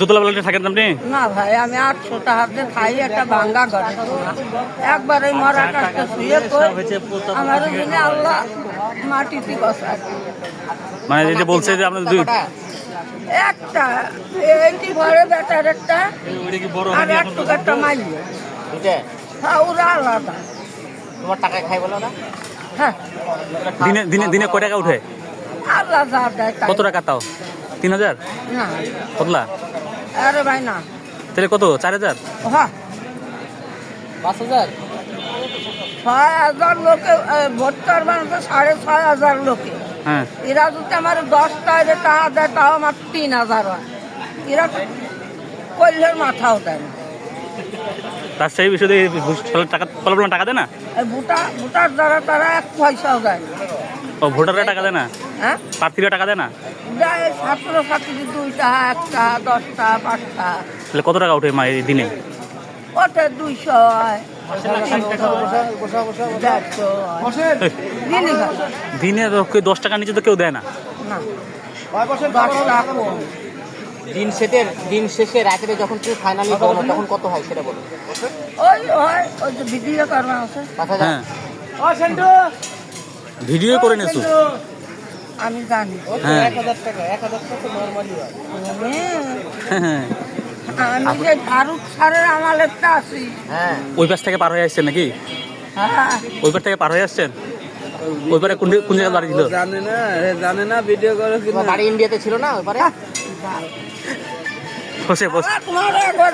দোতলা বেলাতে থাকেন আপনি? না ভাই, আমি 800 টাকাতে খাই একটা ভাঙ্গা ঘরে। একবার এই মরা কাঠটা শুয়ে কই আমার জন্য আল্লাহ মাটিতে বসায়। মানে এই যে বলছে যে আপনার দুই একটা এইটি ঘরে বেটার একটা আর একটু একটা মাইলে। হ্যাঁ, ওরা আলাদা। তোমার টাকায় খাই বলো না? হ্যাঁ, দিনে দিনে দিনে কয় টাকা উঠে? আল্লাহ যা দেয় তাই। কত টাকা তাও? 3000? না, কতলা? আরে ভাই না। তাহলে কত? 4000? হ্যাঁ, 5000? 6000 লোকে ভোট করবার 6500 লোকে। হ্যাঁ। এরা যদি আমার 10টা টাকা দেয় তাও আমার 3000 হয়। এরা কইলের মাথাও দেয় না। রাজশাহী বিশ্ববিদ্যালয়ে টাকা টাকা দেয় না? এই ভোটার দ্বারা তারা 1 পয়সাও দেয় না। ও ভোটাররা টাকা দেয় না? হ্যাঁ, প্রার্থীরা টাকা দেয় না? দেয় ছাত্রছাত্রী 2 টাকা, 1 টাকা, 10 টাকা, 5 টাকা। তাহলে কত টাকা উঠে এই দিনে? ওঠে 200 হয়, 150 হয়। দিনই হয়। দিনে তো কেউ 10 টাকার নিচে তো কেউ দেয় না। না, 10 টাকা কম। দিন শেষে রাতে যখন তুমি ফাইনালি করো তখন কত হয় সেটা বলো। ওই হয়, ওই যে ভিডিও করবা আছে। 5000? হ্যাঁ, ভিডিও করে নেছো? আমি জানি। হ্যাঁ। 1000 টাকা নরমালি হয়। হ্যাঁ। আমি যে ফারুক স্যারের আমালেরটা আছি। হ্যাঁ, ওই পাশ থেকে পার হয়ে আসছেন নাকি? হ্যাঁ, ওই পাশ থেকে পার হয়ে আসছেন? ওই পারে কোন জায়গায় বাড়ি ছিল? জানে না ভিডিও করে তোমার বাড়ি ইন্ডিয়াতে ছিল না ওই পারে? বসে তোমার